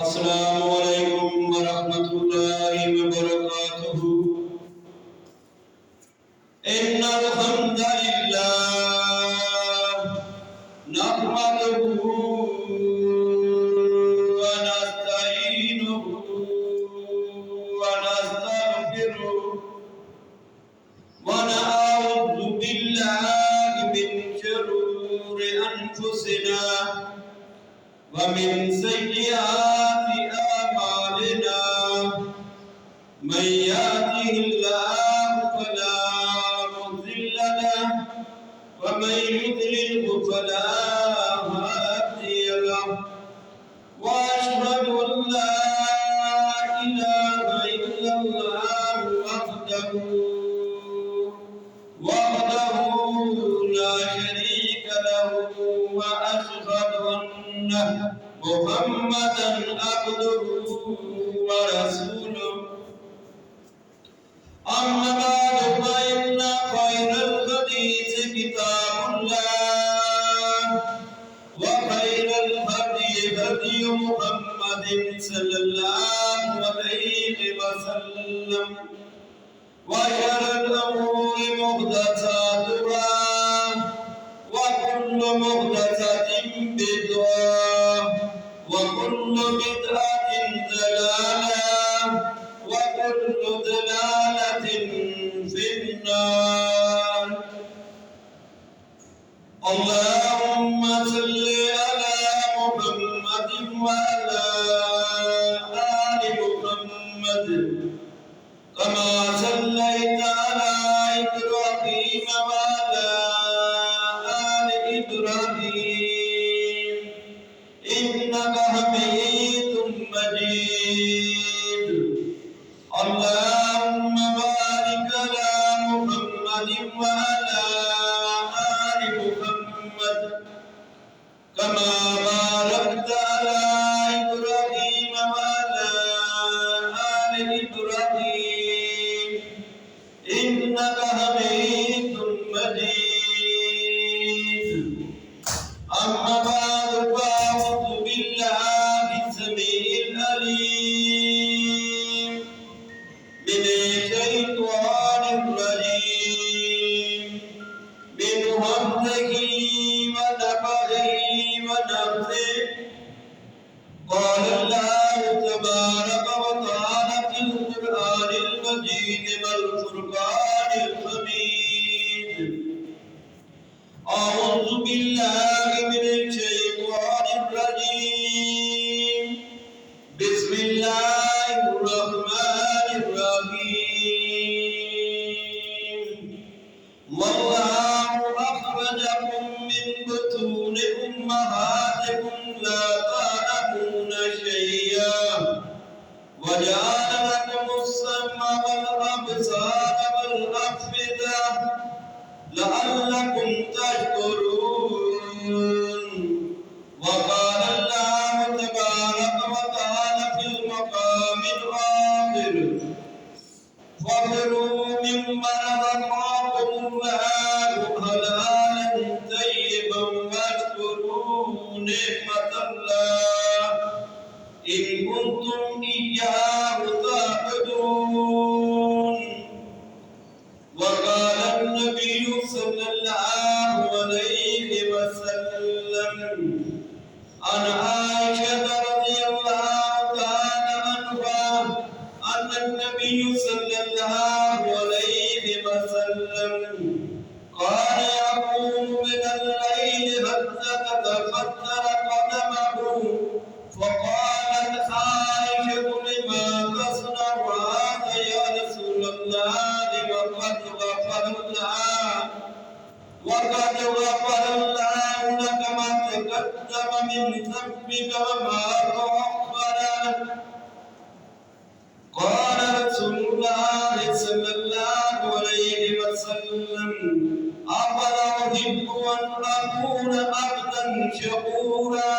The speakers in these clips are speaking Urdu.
السلام عليكم ورحمة الله وبركاته. إن الحمد لله نحمده ونستعينه ونستغفره ونعوذ بالله من شرور أنفسنا ومن سيئات أعمالنا من يهده الله فلا مضل له ومن يضلل فلا هادي له وأشهد أن لا إله إلا الله وحده لا شريك له وأشهد أن محمدا عبده ورسوله. أما بعد فإن خير الحديث كتاب الله وخير الهدي هدي محمد صلى الله عليه وسلم وشر الأمور محدثاتها وكل محدثة بدعة وكل بدعة ضلالة وكل ضلالة في النار. اللهم صل على محمد وعلى آل محمد كما صليت على إبراهيم وعلى آل إبراهيم إنك حميد مجيد. اللهم بارك على محمد وعلى آل محمد كما باركت على إبراهيم وعلى آل إبراهيم إنك حميد مجيد. أما بعد فأعوذ بالله السميع العليم من الشيطان الرجيم من همزه ونفخه ونفثه. قال الله تبارك وتعالى في القرآن المجيد والفرقان الحميد. أعوذ بالله من الشيطان الرجيم. بسم الله الرحمن الرحيم. والله أخرجكم من بطون أمهاتكم لا تعلمون شيئا وجعل لكم السمع والأبصار والأفئدة لعلكم تشكرون. وقال الله تبارك وتعالى في المقام الآخر فكلوا مما رزقكم الله حلالا طيبا واشكروا نعمة الله إن كنتم إياه تعبدون. وقال النبي صلى الله عليه وسلم عن عائشة رضي الله تعالى عنها أن النبي صلى الله عليه وسلم قال يقوم من الليل حتى تتفطر قدمه. فقالت عائشة لما تصنع هذا يا رسول الله وقد غفر الله لك ما تقدم من ذنبك وما تأخر. قال رسول الله صلى الله عليه وسلم أفلا أحب أن أكون عبدا شكورا.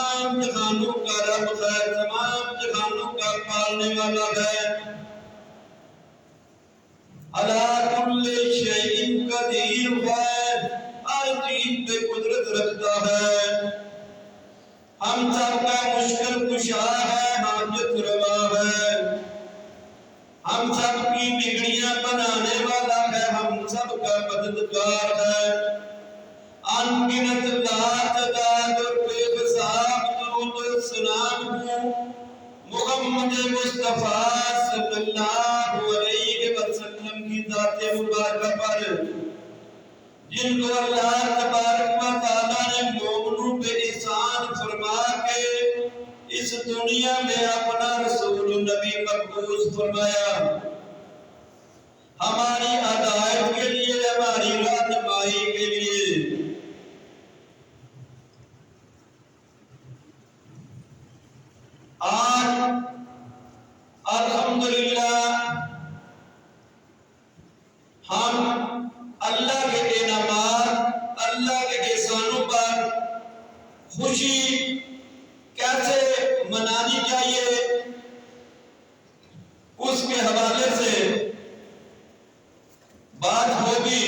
تمام جہانوں کا رب ہے، تمام جہانوں کا پالنے والا ہے۔ علی کل شیء قدیر ہے، ہر چیز پہ قدرت رکھتا ہے۔ ہم سب کا مشکل کشا ہے، حاجت روا ہے۔ ہم سب کی بگڑیاں بنانے والا ہے، ہم سب کا مددگار ہے۔ انگنت لا تعداد اور بے حساب درود و سلام ہوں محمد مصطفیٰ صلی اللہ علیہ وسلم کی ذات مبارکہ پر، جن کو اللہ تبارک و تعالیٰ نے مومنوں پہ احسان فرما کے اس دنیا میں اپنا رسول نبی مقبوض فرمایا، ہماری ہدایت کے لیے، ہماری رہنمائی کے لیے۔ آج الحمدللہ ہم اللہ کے انعامات، اللہ کے احسانوں پر خوشی کیسے منانی چاہیے اس کے حوالے سے بات ہوگی،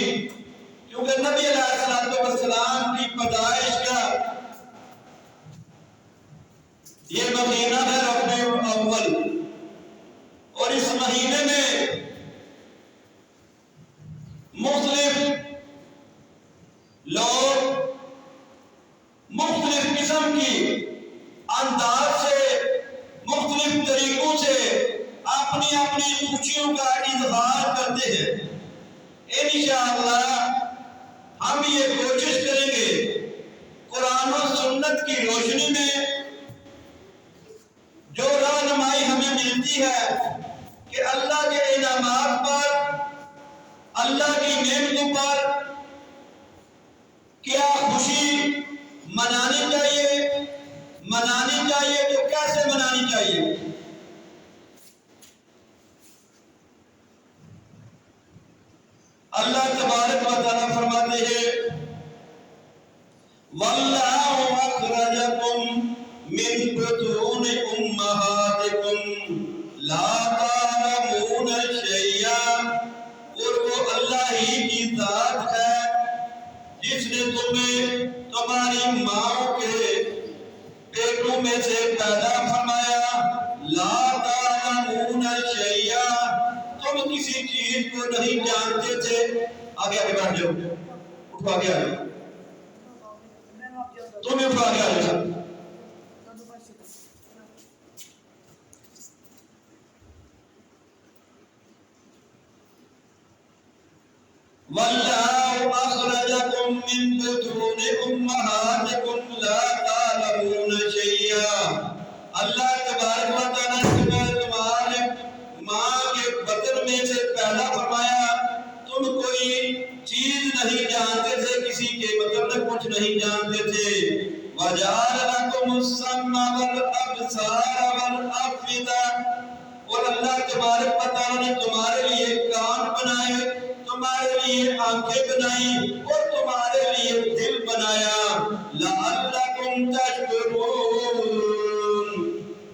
کیونکہ نبی علیہ السلام کی پیدائش کا یہ مہینہ ہے ربیع الاول، اور اس مہینے میں مختلف لوگ مختلف قسم کی انداز سے، مختلف طریقوں سے اپنی اپنی خوشیوں کا اظہار کرتے ہیں۔ انشاءاللہ ہم یہ کوشش کریں گے قرآن و سنت کی روشنی میں جو رہنمائی ہمیں ملتی ہے کہ اللہ کے انعامات پر، اللہ کی نعمتوں پر کیا خوشی منانی چاہیے تو کیسے منانی چاہیے۔ اللہ تبارک و تعالیٰ فرماتے ہیں وَاللَّهُ أَخْرَجَكُم مِّن بُطُونِ أُمَّهَاتِكُمْ لَا تَعْلَمُونَ شَيْئًا، اور وہ اللہ ہی کی ذات ہے جس نے تمہیں تمہاری ماں کے پیٹوں میں سے پیدا فرمایا۔ لا تعلمون شیئا، تم کسی چیز کو نہیں جانتے تھے۔ آگے بیٹھ جاؤ، اٹھو آگے تمہیں اٹھو آگے وَاللَّهُ أَخْرَجَكُم مِّن بُطُونِ أُمَّهَاتِكُمْ لَا تَعْلَمُونَ شَيْئًا، اللہ تبارک و تعالیٰ نے تمہارے ماں کے بطن میں سے پیدا فرمایا، تم کوئی چیز نہیں جانتے تھے، کسی کے مطلب کچھ نہیں جانتے تھے۔ وَجَعَلَ لَكُمُ السَّمْعَ وَالْأَبْصَارَ وَالْأَفْئِدَةَ، اور اللہ تبارک و تعالیٰ نے تمہارے لیے کان بنائے، تمہارے لیے آنکھیں بنائی، اور تمہارے لیے دل بنایا۔ لَعَلَّكُمْ تَشْكُرُونَ،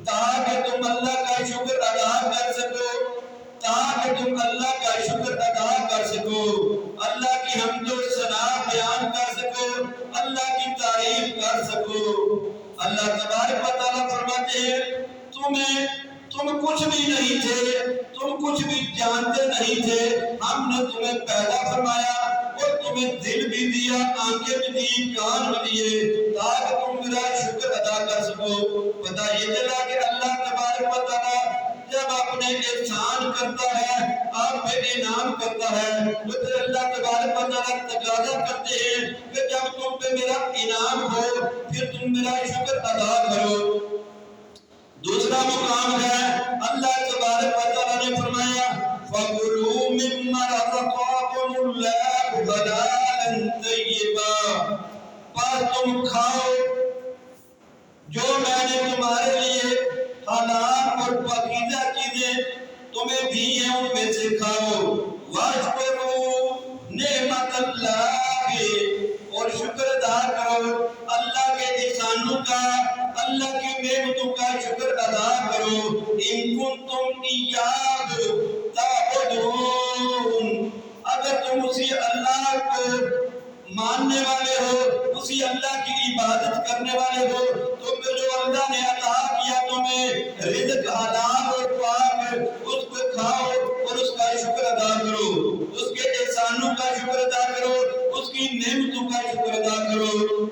تاکہ تم اللہ کا شکر ادا کر سکو، تاکہ تم اللہ کا شکر ادا کر سکو، اللہ کی حمد و ثنا بیان کر سکو، اللہ کی تعریف کر سکو۔ اللہ تبارک و تعالیٰ فرماتے ہیں تم کچھ بھی نہیں تھے، تم کچھ بھی جانتے نہیں تھے، ہم نے تمہیں پیدا فرمایا اور تمہیں دل بھی دیا، آنکھیں بھی دی، کان بھی دیے، تاکہ تم میرا شکر ادا کر سکو۔ پتہ یہ چلا کہ اللہ تبارک و تعالیٰ جب اپنے احسان کرتا ہے، آپ پہ انعام کرتا ہے، تو پھر اللہ تبارک و تعالیٰ تقاضا کرتے ہیں کہ جب تم پہ میرا انعام ہو پھر تم میرا شکر ادا کرو۔ دوسرا مقام ہے اللہ تبارک و تعالیٰ نے فرمایا فَكُلُوا مِمَّا رَزَقَكُمُ اللَّهُ حَلَالًا طَيِّبًا، پر تم کھاؤ جو میں نے تمہارے لیے حلال اور پاکیزہ چیزیں تمہیں دی ہیں ان میں سے کھاؤ۔ وَاشْكُرُوا نِعْمَتَ اللَّهِ، اور شکر ادا کرو اللہ کے احسانوں کا، اللہ کی نعمتوں کا شکر ادا کرو ان کنتم ایاہ تعبدون اگر تم اسی اللہ کو ماننے والے ہو اسی اللہ کی عبادت کرنے والے ہو تم جو اللہ نے عطا کیا تمہیں رزق حلال اور پاک اس کو کھاؤ اور اس کا شکر ادا کرو اس کے احسانوں کا شکر ادا کرو اس کی نعمتوں کا شکر ادا کرو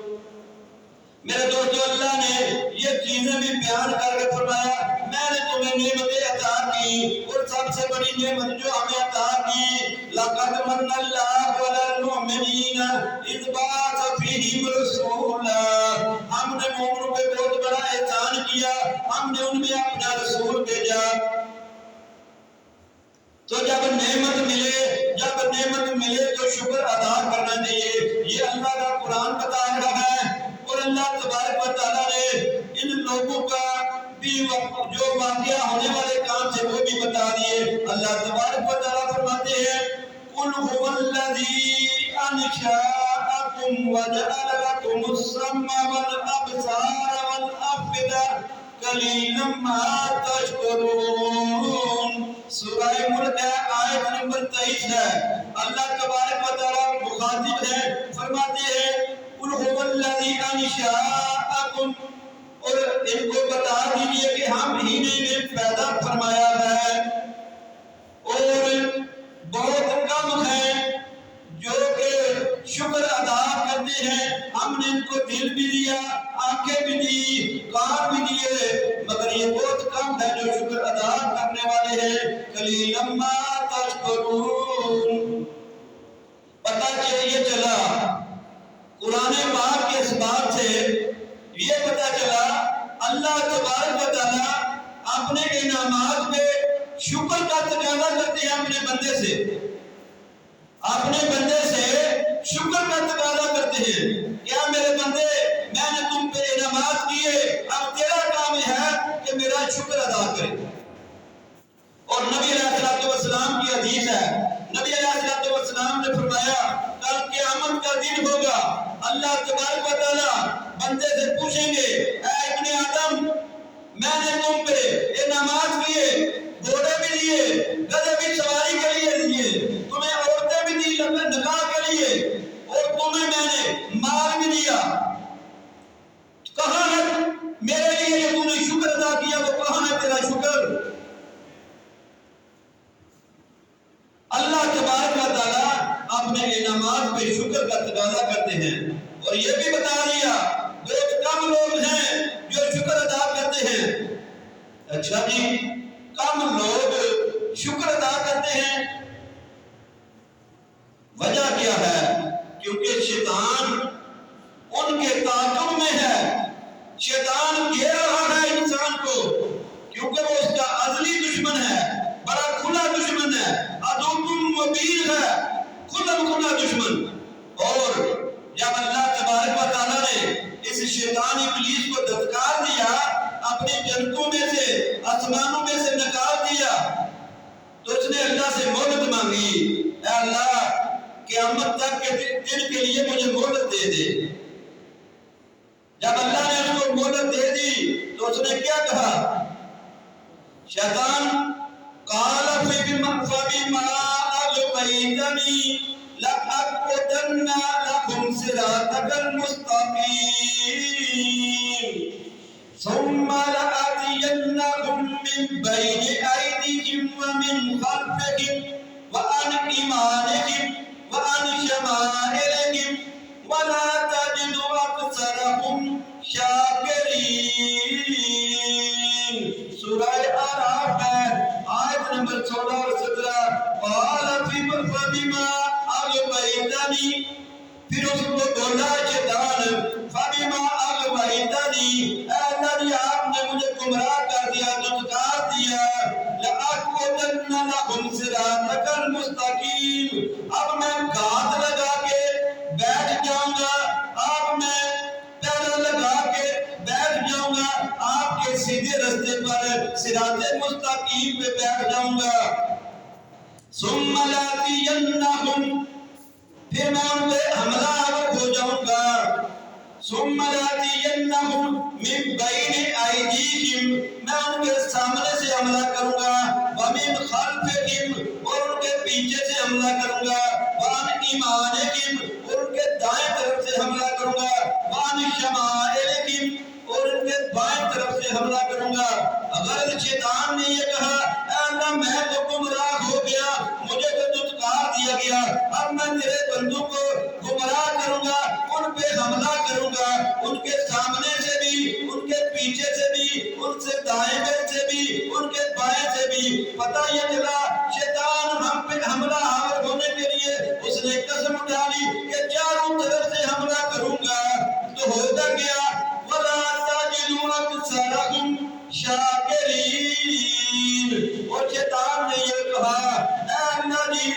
میرے دوستو اللہ نے یہ چیزیں بھی بیان کر کے فرمایا میں نے تمہیں نعمتیں عطا کی اور سب سے بڑی نعمت جو ہمیں عطا کی لقد من اللہ علی المؤمنین اذ بعث فیہم رسولا ہم نے مومنوں پہ بہت بڑا احسان کیا ہم نے ان میں اپنا رسول بھیجا تو جب نعمت ملے تو شکر ادا کرنا چاہیے یہ اللہ کا قرآن بتا رہا ہے اور اللہ تبارک و تعالیٰ نے ان لوگوں کا بھی جو واقعہ ہونے والے کام سے وہ بھی بتا دیے اللہ تبارک و تعالیٰ فرماتے ہیں قُلْ هُوَ الَّذِي أَنشَأَكُمْ وَجَعَلَ لَكُمُ السَّمْعَ وَالْأَبْصَارَ وَالْأَفْئِدَةَ قَلِيلًا مَا تَشْكُرُونَ سورہ ملک ہے آیت نمبر 23 ہے اللہ تبارک و تعالیٰ مخاطب ہے فرماتے ہیں قُلْ هُوَ الَّذِي أَنشَأَكُمْ اور ان کو بتا دیجئے کہ ہم ہی نے پیدا فرمایا ہے اور بہت کم ہیں جو کہ شکر ادا کرتے ہیں ہم نے ان کو دل بھی دیا آنکھیں بھی دی کان بھی دیے مگر یہ بہت کم ہے جو شکر ادا کرنے والے ہیں قلیلا ما تشکرون پتہ یہ چلا قرآن پاک کے اسباب سے یہ پتہ چلا اللہ تبارک و تعالیٰ اپنے انعامات پہ شکر کا تقاضا کرتے ہیں اپنے بندے سے شکر کا تقاضا کرتے ہیں کیا میرے بندے میں نے تم پہ انعامات کیے اب تیرا کام یہ ہے کہ میرا شکر ادا کرے اور نبی علیہ السلام کی حدیث ہے نبی علیہ السلام نے فرمایا کل قیامت کا دن ہوگا اللہ تبارک و تعالیٰ بندے سے پوچھیں گے اے ابن آدم میں نے تم پہ انعامات کیے گھوڑے بھی دیے گدھے بھی سواری کے لیے دیے تمہیں عورتیں بھی دی نکاح کے لیے اور تمہیں میں نے مال بھی دیا کہاں ہے میرے لیے جو تم نے شکر ادا کیا وہ کہاں ہے تیرا شکر اللہ تبارک و تعالیٰ اپنے انعامات پہ شکر کا تقاضا کرتے ہیں اور یہ بھی بتا دیا بہت کم لوگ ہیں جو شکر ادا کرتے ہیں اچھا جی کم لوگ شکر ادا کرتے ہیں وجہ کیا ہے کیونکہ شیطان ان کے تعاقب میں ہے شیطان گھیر رہا ہے انسان کو کیونکہ وہ اس کا ازلی دشمن ہے بڑا کھلا دشمن ہے عدو مبین ہے کھلا دشمن اور جب اللہ تبارک و تعالیٰ نے اس شیطان ابلیس کو دھتکار دیا اپنی جنتوں میں سے آسمانوں میں سے نکال دیا تو اس نے اللہ سے مہلت مانگی اے اللہ قیامت تک کے دن کے لیے مجھے مہلت دے دے جب اللہ نے اس کو مہلت دے دی تو اس نے کیا کہا شیطان قال فبما أغويتني لأقعدن لهم صراطك المستقيم ثم لآتينهم من بين أيديهم ومن خلفهم وعن أيمانهم وعن شمائلهم ولا تجد أكثرهم شاكرين سورہ اعراف ہے آیت نمبر 16 اور 17 قال فبما أغويتني پھر اس کو بولا شیطان فبما أغويتني اے اللہ جی آپ نے مجھے گمراہ کر دیا دھتکار دیا لأقعدن لهم صراطك المستقيم اب میں گھات لگا کے بیٹھ جاؤں گا اب میں پیرا لگا کے بیٹھ جاؤں گا آپ کے سیدھے رستے پر صراط مستقیم پہ بیٹھ جاؤں گا ثم لآتینہم پھر میں ان پہ حملہ آور ہو جاؤں گا ثم لآتینہم من بین ایدیہم، میں ان کے سامنے سے حملہ کروں گا، ومن خلفہم، اور ان کے پیچھے سے حملہ کروں گا، وعن ایمانہم، اور ان کے دائیں طرف سے حملہ کروں گا، وعن شمائلہم، اور ان کے بائیں طرف سے حملہ کروں گا۔ اگر شیطان نے یہ کہا اے اللہ میں تو گمراہ ہو گیا، مجھے تو دھتکار دیا گیا، اب میں تیرے بندوں کو گمراہ کروں گا، ان پہ حملہ کروں گا، ان کے سامنے سے بھی، ان کے پیچھے سے بھی، ان سے دائیں سے بھی، ان کے بائیں سے بھی۔ پتہ یہ چلا شیطان ہم پہ حملہ آور ہونے کے لیے اس نے قسم ڈالی کہ چاروں طرف سے حملہ کروں گا، تو ہوتا گیا وَلَا تَجِدُ أَكْثَرَهُمْ شَاكِرِينَ۔ اور شیطان نے یہ کہا اے اللہ جی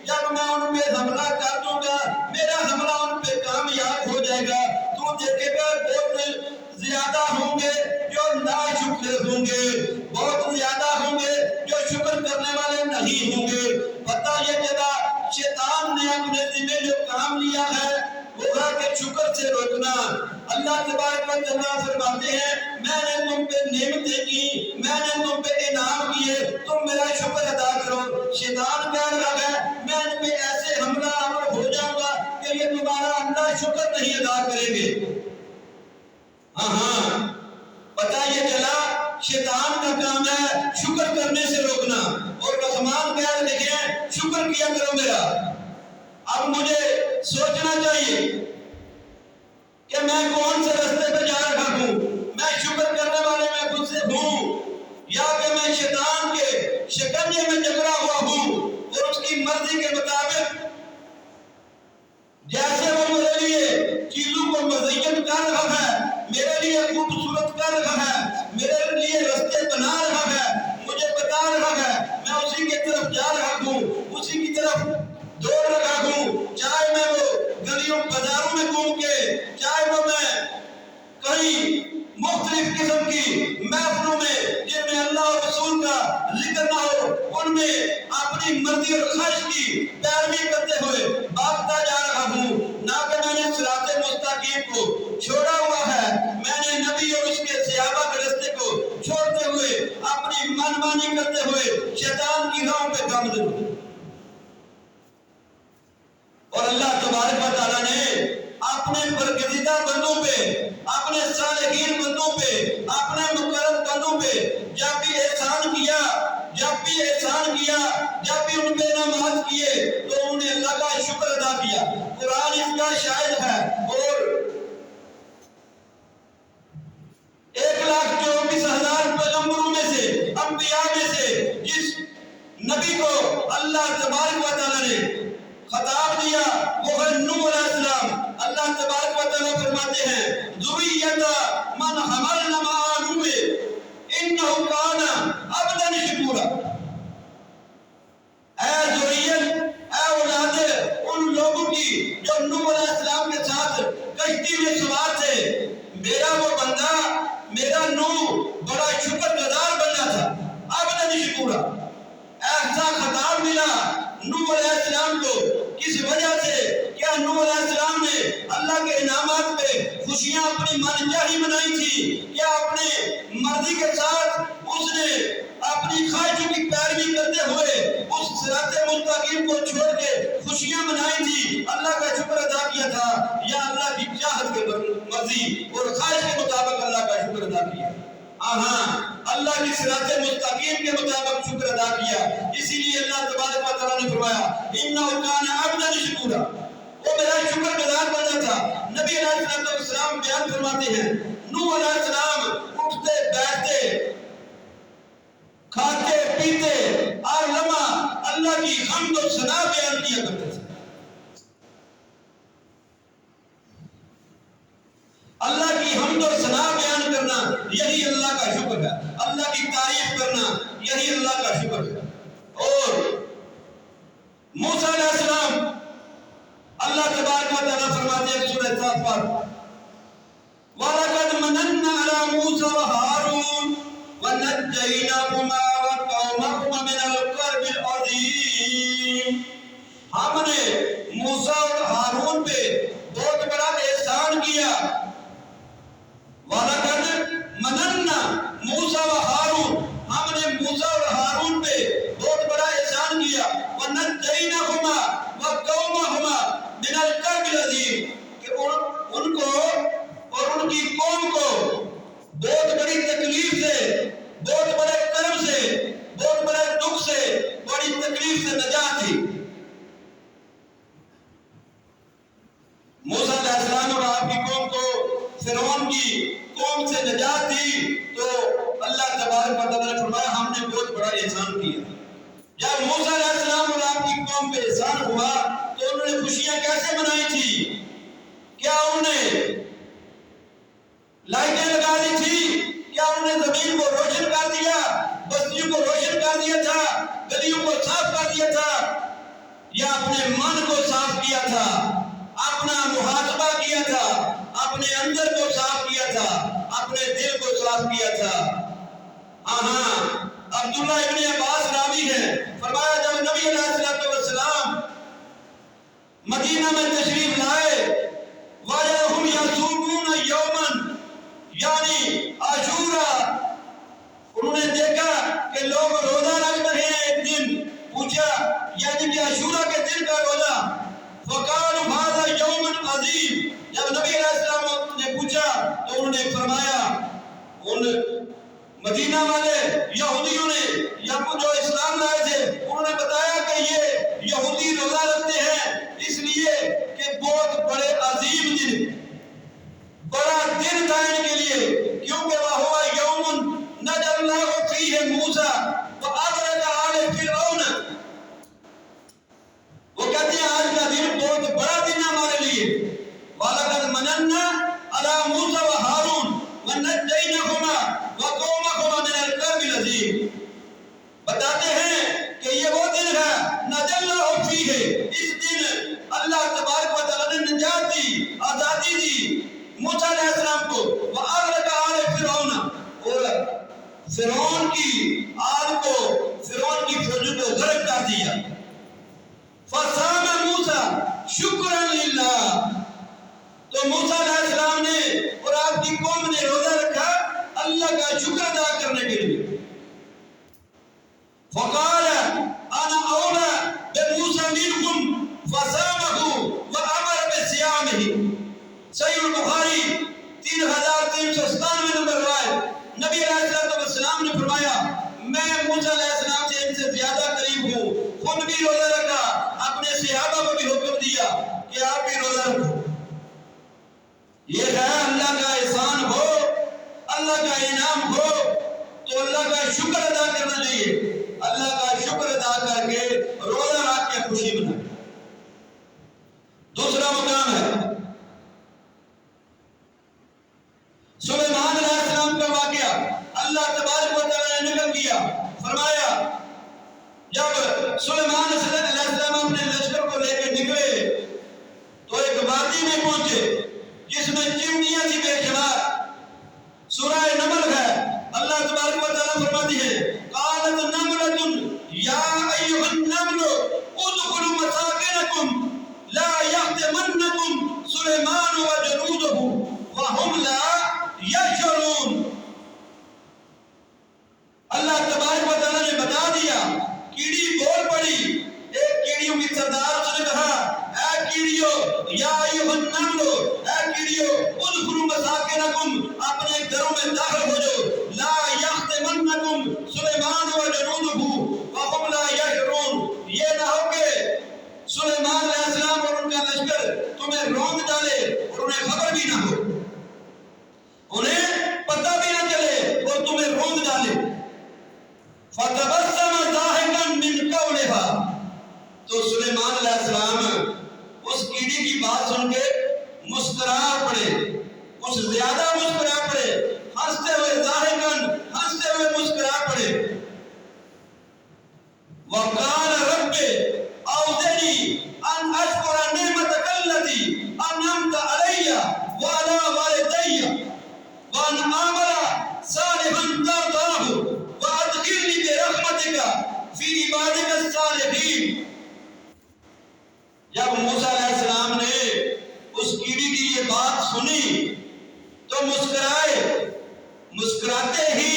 جب میں ان پہ حملہ کر دوں گا، میرا حملہ ان پہ کامیاب ہو جائے گا، تو دیکھے گا بہت زیادہ ہوں گے جو ناشکر ہوں گے، بہت زیادہ ہوں گے جو شکر کرنے والے نہیں ہوں گے۔ پتہ یہ چلا شیطان نے اپنے ذمہ جو کام لیا ہے وہ ہے کہ شکر سے روکنا۔ اللہ تبارک و تعالیٰ فرماتے ہیں میں نے تم پہ نعمتیں کی، میں نے تم پہ انعام کیے، تم میرا شکر ادا کرو۔ شیطان کہہ رہا ہے میں ان پہ ایسے حملہ آور ہو جاؤں گا کہ یہ تمہارا اللہ شکر نہیں ادا کریں گے۔ ہاں پتہ یہ چلا شیطان کا کام ہے شکر کرنے سے روکنا، اور رحمان کہہ رہے ہیں شکر کیا کرو میرا۔ اب مجھے سوچنا چاہیے کہ میں کون سے راستے پہ جا رہا ہوں، میں شکر کرنے والے میں خود سے ہوں یا کہ میں شیطان کے شکنجے میں جکڑا ہوا ہوں اور اس کی مرضی کے مطابق جیسے وہ میرے لیے چیزوں کو مزین کر رہا ہے، میرے لیے خوبصورت کر رہا ہے، میرے لیے راستے بنا رہا ہے، مجھے بتا رہا ہے، میں اسی کی طرف جا رہا ہوں، اسی کی طرف دوڑ رہا ہوں، چاہے میں وہ گلیوں بازاروں میں گھوم کے، چاہے وہ میں کہیں مختلف قسم کی محفلوں میں جن میں اللہ اور رسول کا ذکر نہ ہو ان میں اپنی مرضی اور خواہش کی پیروی کرتے ہوئے بھاگتا جا رہا ہوں، نہ کہ میں نے صراط مستقیم کو چھوڑا ہوا ہے، میں نے نبی اور اس کے صحابہ کے راستے کو چھوڑتے ہوئے اپنی منمانی کرتے ہوئے شیطان کی راہوں پہ گامزن ہوں۔ اور اللہ تبارک و تعالیٰ نے اپنے برگزیدہ بندوں پہ، اپنے صالحین بندوں پہ، اپنے مقرب بندوں پہ جب بھی احسان کیا، جب بھی ان پہ انعامات کیے تو انہوں نے اللہ کا شکر ادا کیا۔ قرآن اس کا شاہد ہے۔ اور 1,24,000 پیغمبروں میں سے، انبیاء میں سے جس نبی کو اللہ تبارک و تعالیٰ نے خطاب دیا وہ ہے نوح علیہ السلام۔ اللہ تبارک و تعالیٰ فرماتے ہیں ذریۃ من حملنا مع نوح انہ کان عبدا شکورا۔ اے ذریت، اے اولاد ان لوگوں کی جو نوح علیہ السلام کے ساتھ کشتی میں سوار تھے، میرا وہ بندہ، میرا نوح بڑا شکر گزار بندہ تھا، عبدا شکورا۔ ایسا خطاب ملا نوح علیہ السلام کو کس وجہ سے؟ کیا نوح علیہ السلام نے اللہ کے انعامات پہ خوشیاں اپنی من چاہی منائی تھی؟ کیا اپنے مرضی کے ساتھ اس نے اپنی خواہشوں کی پیروی کرتے ہوئے اس صراط مستقیم کو چھوڑ کے خوشیاں منائی تھی، اللہ کا شکر ادا کیا تھا، یا اللہ کی چاہت کے مرضی اور خواہش کے مطابق اللہ کا شکر ادا کیا؟ اللہ کی صراط مستقیم کے مطابق شکر ادا کیا۔ اسی لیے اللہ تبارک و تعالیٰ نے فرمایا انہ کان عبدا شکورا، وہ میرا شکر گزار بندہ تھا۔ نبی علیہ السلام بیان فرماتے ہیں نوح علیہ السلام اٹھتے بیٹھتے کھاتے پیتے اور لمحہ اللہ کی حمد و ثنا بیان کیا کرتے تھے۔ اللہ کی حمد و ثنا بیان کرنا یہی اللہ کا شکر ہے، اللہ کی تعریف کرنا یہی اللہ کا شکر ہے۔ اور موسیٰ علیہ السلام اللہ تبارک و تعالیٰ فرماتے ہیں سورہ صافات وَلَقَدْ مَنَنَّا عَلَىٰ تکلیف سے، بہت بڑے کرم سے، بہت بڑے دکھ سے، بڑی تکلیف سے نجات تھی۔ موسیٰ علیہ السلام اور آپ کی قوم کو فرعون کی قوم سے نجات دی، تو اللہ تبارک و تعالیٰ نے فرمایا ہم نے بہت بڑا احسان کیا۔ جب موسیٰ علیہ السلام اور آپ کی قوم پہ احسان ہوا تو انہوں نے خوشیاں کیسے منائی تھی؟ کیا انہوں نے لائٹیں لگا دی تھی؟ کیا انہوں نے زمین کو روشن کر دیا، بستیوں کو روشن کر دیا تھا، گلیوں کو صاف کر دیا تھا، یا اپنے من کو صاف کیا تھا، اپنا محاسبہ کیا تھا، اپنے اندر کو صاف کیا تھا، اپنے دل کو صاف کیا تھا؟ ہاں، عبداللہ ابن عباس راوی ہے، فرمایا جب نبی علیہ السلام مدینہ میں تشریف لائے، وَجَدَهُمْ يَصُومُونَ يَوْمًا، یعنی عاشورہ، انہوں نے دیکھا کہ لوگ روزہ رکھ رہے ہیں ایک دن، پوچھا یعنی کہ عاشورہ کے دن کا روزہ، فَقَالُوا هَذَا يَوْمٌ عَظِيمٌ، جب نبی علیہ السلام نے پوچھا تو انہوں نے فرمایا، ان مدینہ والے یہودیوں نے یا جو اسلام لائے تھے انہوں نے بتایا کہ یہ یہودی روزہ رکھتے ہیں اس لیے کہ بہت بڑے عظیم دن، بڑا دن تھا ان کے لیے، کیونکہ وَهُوَ يَوْمٌ نَجَّى اللَّهُ فِيهِ مُوسَىٰ وَأَغْرَقَ آلَ فِرْعَوْنَ، وہ کہتے ہیں آج کا دن بہت بڑا دن ہمارے لیے، وَلَقَدْ مَنَنَّا عَلَىٰ مُوسَىٰ وَهَارُونَ وَنَجَّيْنَاهُمَا وَقَوْمَهُمَا مِنَ الْكَرْبِ الْعَظِيمِ، بتاتے ہیں کہ یہ وہ دن ہے نَجَّى اللَّهُ فِيهِ، اس دن اللہ تبارک و تعالیٰ نے نجات دی، آزادی دی موسیٰ علیہ السلام کو، وَأَغْرَقَ آلَ فِرْعَوْنَ، اور فرعون کی آل کو، فرعون کی فوج کو غرق کر دیا۔ فَصَامَ مُوسَىٰ شُكْرًا لِلَّهِ، تو موسیٰ علیہ السلام نے اور آپ کی قوم نے روزہ رکھا اللہ کا شکر ادا کرنے کے لیے۔ فَقَالَ أَنَا أَوْلَىٰ بِمُوسَىٰ مِنْكُمْ فَصَامَهُ وَأَمَرَ بِصِيَامِهِ، صحیح البخاری 3397 نمبر روایت، نبی علیہ السلام نے فرمایا میں موسیٰ علیہ السلام سے ان سے زیادہ قریب ہوں، خود بھی روزہ رکھا، اپنے صحابہ کو بھی حکم دیا کہ آپ بھی روزہ رکھو۔ یہ ہے اللہ کا احسان ہو، اللہ کا انعام ہو تو اللہ کا شکر ادا کرنا چاہیے، اللہ کا شکر ادا کر کے روزہ رکھ کے خوشی منائے۔ دوسرا مقام ہے سلیمان علیہ السلام کا واقعہ، اللہ تبارک و تعالیٰ نے نقل کیا، فرمایا جب سلیمان علیہ السلام اپنے لشکر کو لے کے نکلے تو ایک وادی میں پہنچے جس میں چمنیاں تھی بے شمار، سورہ نمل ہے، اللہ تبارک و تعالیٰ فرماتی ہے قالت نملۃ یا ایھا النمل ادخلوا مساکنکم لا یحطمنکم سلیمان وجنودہ وہم لا یشعرون، اللہ تبارک و تعالیٰ نے بتا دیا، کیڑی بول پڑی، ایک کیڑیوں کی سردار اس نے کہا اے کیڑیوں، یا ایھا النمل، اے کیڑیوں ادخلوا مساکنکم، اپنے گھروں میں داخل ہو جاؤ، لا یحطمنکم سلیمان وجنودہ وہم لا یشعرون، یہ نہ ہو کہ سلیمان علیہ السلام اور ان کا لشکر تمہیں روند ڈالے اور انہیں خبر بھی نہ ہو، انہیں پتہ بھی نہ چلے اور تمہیں روند ڈالے۔ فَتَبَسَّمَ ضَاحِكًا مِنْ قَوْلِهَا، تو سلیمان علیہ السلام اس کیڑی کی بات سن کے مسکرا پڑے، کچھ زیادہ مسکرا پڑے، ہنستے ہوئے ضاحکاً، ہنستے ہوئے مسکرا پڑے۔ وَقَالَ رَبِّ أَوْزِعْنِي أَنْ أَشْكُرَ نِعْمَتَكَ الَّتِي أَنْعَمْتَ عَلَيَّ وَعَلَى وَالِدَيَّ وَأَنْ أَعْمَلَ صَالِحًا تَرْضَاهُ وَأَدْخِلْنِي بِرَحْمَتِكَ فِي عِبَادِكَ الصَّالِحِينَ۔ جب موسیٰ علیہ السلام نے اس کیڑی کی یہ بات سنی تو مسکرائے، مسکراتے ہی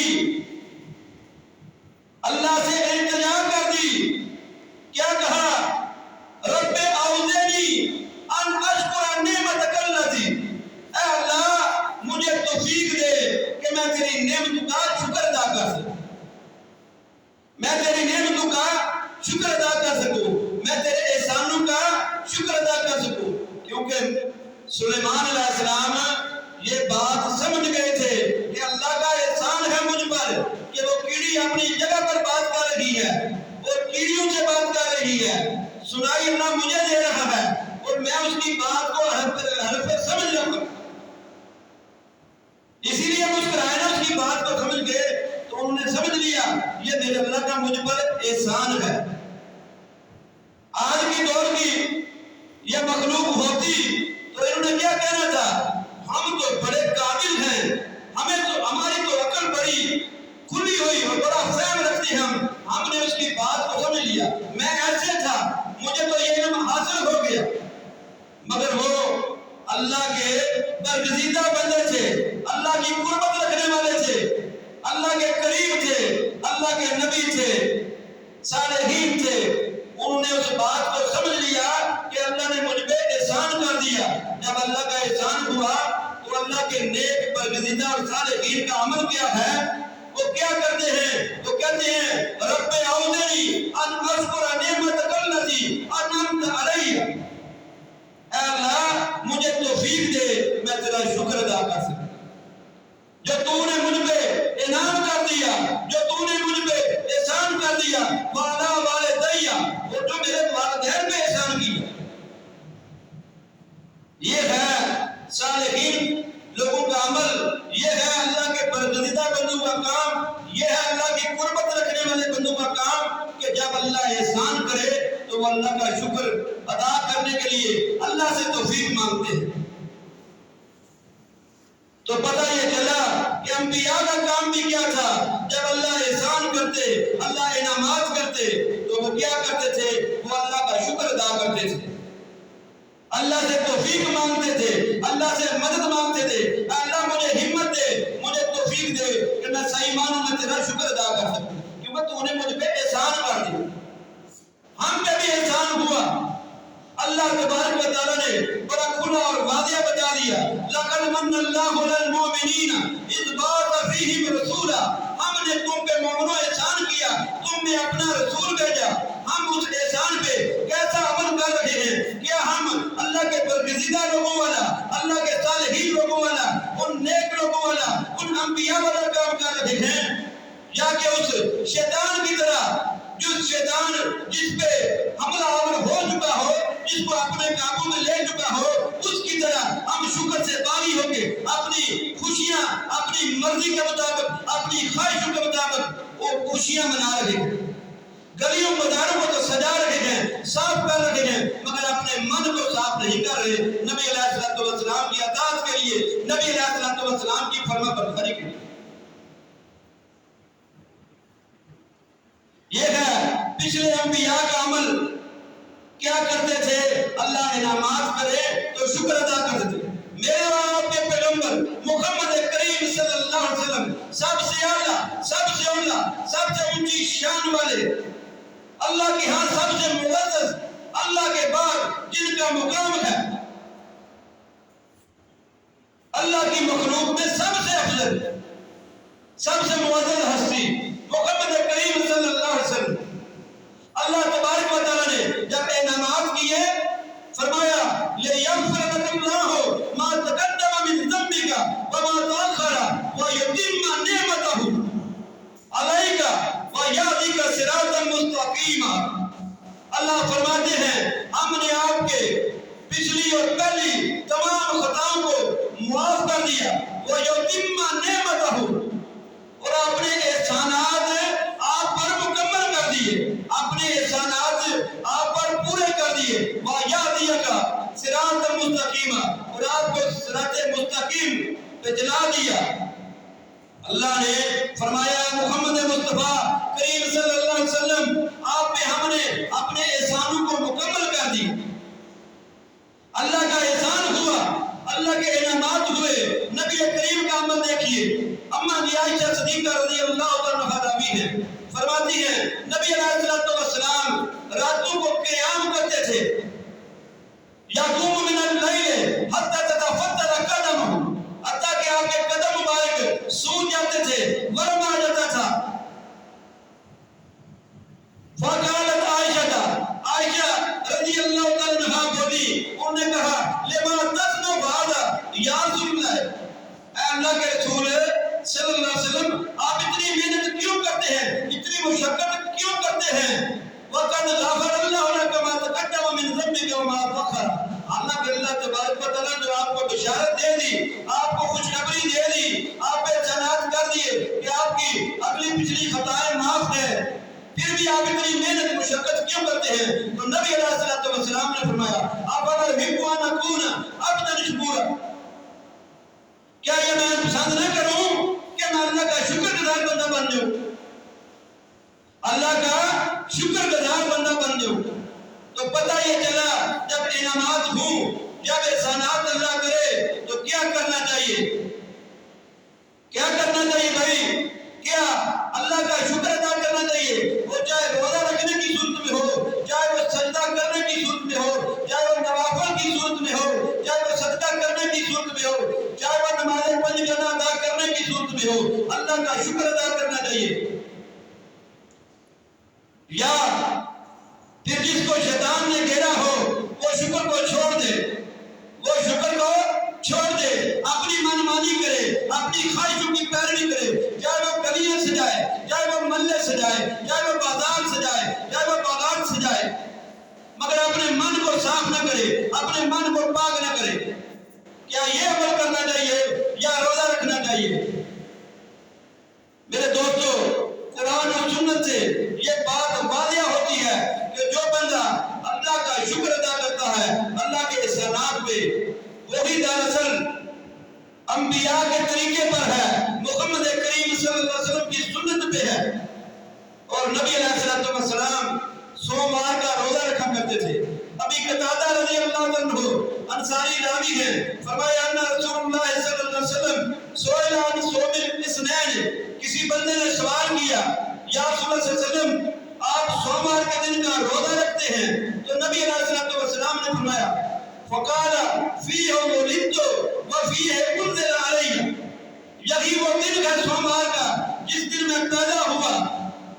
اللہ سے التجا کر دی، کیا کہا رب اوزعنی ان اشکر نعمتک التی، اے اللہ مجھے توفیق دے کہ میں میں تیری نعمتوں کا شکر ادا کر سکوں، میں تیری نعمتوں کا شکر ادا کر سکوں، میں تیرے احسانوں کا شکر ادا کر سکوں. کیونکہ سلیمان علیہ السلام یہ بات سمجھ گئے تھے کہ اللہ کا احسان ہے مجھ پر کہ وہ کیڑی اپنی جگہ پر بات کر رہی ہے اور کیڑیوں سے بات کر رہی ہے، سنائی اللہ مجھے دے رہا ہے اور میں اس کی بات کو حرف سمجھ رہا ہوں. اسی لیے مسکرائے نا، اس کی بات کو سمجھ گئے تو انہوں نے سمجھ لیا یہ میرے اللہ کا مجھ پر احسان ہے. آج کی دور کی یہ مخلوق ہوتی تو انہوں نے کیا کہنا تھا، ہم تو بڑے قابل ہیں، ہماری تو عقل بڑی کھلی ہوئی اور بڑا فہم رکھتی، ہم نے اس کی بات کو سمجھ لیا، میں ایسے تھا مجھے تو یہ علم حاصل ہو گیا. مگر وہ اللہ کے برگزیدہ بندے تھے، اللہ کی قربت رکھنے والے تھے، اللہ کے قریب تھے، اللہ کے نبی تھے، صالحین تھے. انہوں نے اس بات کو سمجھ لیا کہ اللہ نے مجھ پہ احسان کر دیا. جب اللہ کا احسان ہوا تو اللہ کے نیک برگزیدہ اور صالحین کا عمل کیا ہے، وہ کیا کرتے ہیں، وہ کہتے ہیں رب اعوذنی ان اشکر نعمتک التی انعمت علی. اے اللہ مجھے توفیق دے میں تیرا شکر ادا کر سکوں جو تو نے مجھ پہ انعام کر دیا، جو تو نے مجھ پہ احسان کر دیا. وعلی والدیہ، اور جو میرے والدین پہ احسان کیا. یہ ہے صالحین لوگوں کا عمل، یہ ہے اللہ کے برگزیدہ بندوں کا کام، یہ ہے اللہ کی قربت رکھنے والے بندوں کا کام کہ جب اللہ احسان کرے تو وہ اللہ کا شکر ادا کرنے کے لیے اللہ سے توفیق مانگتے ہیں. تو پتہ یہ چلا کہ انبیاء کا کام بھی کیا تھا، جب اللہ احسان کرتے، اللہ انعامات کرتے تو وہ کیا کرتے تھے، وہ اللہ کا شکر ادا کرتے تھے، اللہ سے توفیق مانگتے تھے، اللہ سے مدد مانگتے تھے. اللہ مجھے ہمت دے، مجھے توفیق دے کہ میں صحیح معنوں میں تیرا شکر ادا کر سکوں کیونکہ تو نے مجھ پہ احسان کر دیا. ہم پہ بھی احسان ہوا. اللہ تبارک و تعالیٰ نے بڑا کھلا اور واضح بتا دیا، لَقَدْ مَنَّ اللَّهُ عَلَى الْمُؤْمِنِينَ إِذْ بَعَثَ فِيهِمْ رَسُولًا. ہم نے تم پہ مومنوں احسان کیا، تم نے اپنا رسول بھیجا. ہم اس احسان پہ کیسا عمل کر رہے ہیں؟ کیا ہم اللہ کے برگزیدہ لوگوں والا، اللہ کے صالحین لوگوں والا، ان نیک لوگوں والا، ان انبیاء والا کام کر رہے ہیں، یا کہ اس شیطان کی طرح، شیطان جس پہ حملہ آور ہو چکا ہو، جس کو اپنے قابو میں لے چکا ہو، اس کی طرح ہم شکر سے باری ہو کے اپنی خوشیاں اپنی مرضی کے مطابق، اپنی خواہشوں کے مطابق وہ خوشیاں منا رہے ہیں، گلیوں بازاروں کو تو سجا رہے ہیں، صاف کر رہے ہیں، مگر اپنے من کو صاف نہیں کر رہے نبی علیہ الصلوۃ والسلام کی اطاعت کے لیے، نبی علیہ الصلوۃ والسلام کی فرما برداری کے لیے. یہ ہے پچھلے انبیاء کا عمل. کیا کرتے تھے؟ اللہ انعامات کرے تو شکر ادا کرتے تھے. میرے اور آپ کے پیغمبر محمد کریم صلی اللہ علیہ وسلم سب سے اعلیٰ، سب سے اعلیٰ، سب سے اونچی شان والے، اللہ کے ہاں سب سے معزز، اللہ کے بعد جن کا مقام ہے، اللہ کی مخلوق میں سب سے افضل، سب سے معزز ہستی محمد کریم صلی اللہ علیہ وسلم. اللہ تبارک و تعالیٰ نے جب انعامات کیے فرمایا لِيَغْفِرَ لَكَ اللَّهُ مَا تَقَدَّمَ مِن ذَنبِكَ وَمَا تَأَخَّرَ وَيُتِمَّ نِعْمَتَهُ عَلَيْكَ وَيَهْدِيكَ صِرَاطًا مُسْتَقِيمًا. اللہ فرماتے ہیں ہم نے آپ کے پچھلی اور پہلی تمام خطاؤں کو معاف کر دیا، وَيُتِمَّ نِعْمَتَهُ، اور اپنے احسانات آپ پر مکمل کر دیے، اپنے احسانات آپ پر پورے کر دیے. وَيَهْدِيَكَ صِرَاطًا مُسْتَقِيمًا، اور آپ کو صراط مستقیم پہ چلا دیا. اللہ نے فرمایا محمد مصطفیٰ کریم صلی اللہ علیہ وسلم آپ پہ ہم نے اپنے احسانوں کو مکمل کر دی. اللہ کا احسان ہوا، اللہ کے انعامات ہوئے. نبی کریم کا عمل دیکھیے. اما عائشہ صدیقہ رضی اللہ عنہا راوی ہیں، فرماتی ہیں نبی علیہ السلام راتوں کو قیام کرتے تھے. یقوم من اللیل حتی تتفتر قدمہ، حتیٰ کہ آپ کے قدم مبارک سوج یا وسلم آپ اتنی محنت کیوں کرتے ہیں، اتنی مشقت کیوں کرتے ہیں؟ وَقَدْ غَفَرَ اللَّهُ لَكَ مَا تَقَدَّمَ مِنْ ذَنبِكَ وَمَا تَأَخَّرَ۔ حالانکہ اللہ تبارک و تعالیٰ جو آپ کو بشارت دے دی، آپ کو خوشخبری دے دی، آپ پہ احسانات کر دیے کہ آپ کی اگلی پچھلی خطائیں معاف ہے، پھر بھی آپ اتنی محنت مشقت کیوں کرتے ہیں؟ تو نبی علیہ السلام نے فرمایا افلا احب ان اکون عبدا شکورا، کیا یہ میں پسند نہ کروں کہ میں اللہ کا شکر گزار بندہ بن جاؤں، اللہ کا شکر گزار بندہ بن جاؤں۔ تو پتہ یہ چلا جب انعامات ہوں، جب احسانات اللہ کرے تو کیا کرنا چاہیے؟ کیا کرنا چاہیے بھائی؟ کیا اللہ کا شکر ادا کرنا چاہیے، وہ چاہے روزہ رکھنے کی صورت میں ہو، چاہے وہ سجدہ کرنے کی صورت میں ہو، چاہے وہ نوافل کی صورت میں ہو، چاہے وہ صدقہ کرنے کی صورت میں ہو، چاہے وہ نماز پنج گنا ادا کرنے کی صورت میں ہو، اللہ کا شکر ادا کرنا چاہیے۔ یا پھر جس کو شیطان نے گھیرا ہو وہ شکر کو چھوڑ دے، وہ شکر کو چھوڑ دے، اپنی منمانی کرے، اپنی خواہشوں کی پیروی کرے، چاہے وہ گلیاں سجائے، چاہے وہ محلے سجائے، چاہے وہ بازار سجائے، چاہے وہ باغات سجائے، مگر اپنے من کو صاف نہ کرے، اپنے من کو پاک نہ کرے۔ کیا یہ عمل کرنا چاہیے یا روزہ رکھنا چاہیے؟ میرے دوستو، قرآن اور سنت سے یہ بات واضح ہوتی ہے کہ جو بندہ اللہ کا شکر ادا کرتا ہے اللہ کے احسانات پہ، وہی دراصل انبیاء کے طریقے پر ہے، محمد کریم صلی اللہ علیہ وسلم کی سنت پہ ہے۔ اور نبی علیہ السلام سوموار کا روزہ رکھا کرتے تھے۔ ابھی قتادہ رضی اللہ عنہ انصاری راوی ہیں، فرمایا ان رسول اللہ صلی اللہ علیہ وسلم سئل عن صوم الاثنین، کسی بندے نے سوال کیا یا رسول اللہ صلی اللہ علیہ وسلم آپ سوموار کے دن کا روزہ رکھتے ہیں؟ تو نبی علیہ السلام نے فرمایا فقال فیہ ولدت وفیہ انزل علی، یہی وہ دن ہے سوموار کا جس دن میں پیدا ہوا،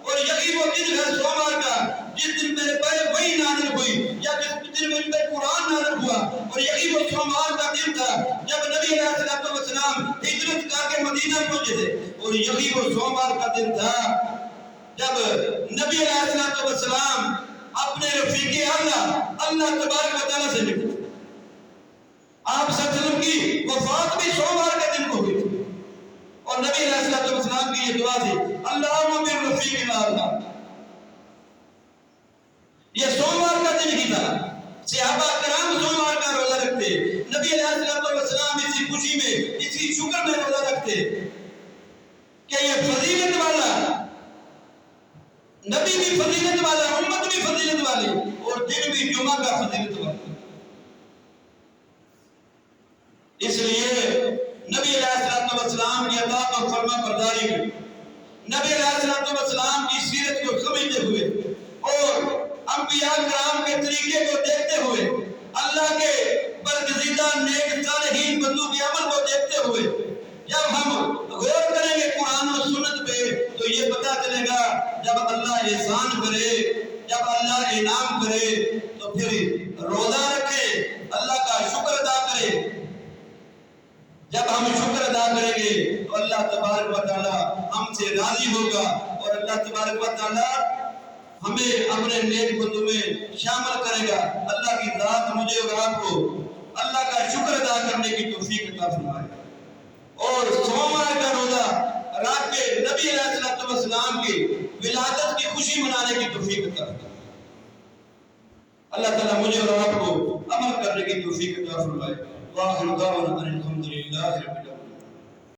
اور یہی وہ دن ہے سوموار کا جس دن میرے پر وحی نازل ہوئی، یا جس دن میرے پر قرآن نازل ہوا، اور یہی وہ سوموار کا دن تھا جب نبی علیہ السلام ہجرت کر کے مدینہ پہنچے تھے، اور یہی وہ سوموار کا دن تھا جب نبی علیہ السلام اپنے رفیق اعلیٰ اللہ تبارک و تعالیٰ سے ملے۔ آپ صلی اللہ علیہ وسلم کی وفات بھی سوموار کے دن کو ہوئی تھی، اور نبی علیہ السلام کی یہ دعا تھی اللہم بالرفیق الاعلیٰ۔ یہ سوموار کا دن ہی تھا، صحابہ کرام سوموار کا روزہ رکھتے، نبی علیہ السلام اسی خوشی میں، اسی شکر میں روزہ رکھتے کہ یہ فضیلت والا نبی بھی فضیلت والا، امت بھی فضیلت والی، اور دن بھی جمعہ کا فضیلت والا۔ اس لیے نبی علیہ السلام کی اطاعت اور فرما برداری میں، نبی علیہ السلام کی سیرت کو سمجھتے ہوئے اور انبیاء کرام کے طریقے کو دیکھتے ہوئے، اللہ کے برگزیدہ نیک صالحین بندوں کے عمل کو دیکھتے ہوئے، جب ہم غور کریں گے قرآن و سنت پہ تو یہ پتہ چلے گا جب اللہ احسان کرے، جب اللہ انعام کرے تو پھر روزہ رکھے، اللہ کا شکر ادا کرے۔ جب ہم شکر ادا کریں گے تو اللہ تبارک و تعالیٰ ہم سے راضی ہوگا، اور اللہ تبارک و تعالیٰ ہمیں اپنے نیک بندوں میں شامل کرے گا۔ اللہ کی ذات مجھے اور آپ کو اللہ کا شکر ادا کرنے کی توفیق عطا فرمائے، اور سوموار کا روزہ رات کے نبی علیہ السلام کی ولادت کی خوشی منانے کی توفیق عطا فرمائے۔ اللہ تعالیٰ مجھے اور آپ کو عمل کرنے کی توفیق عطا فرمائے۔ وآخر دعوانا الحمد للہ رب العالمین۔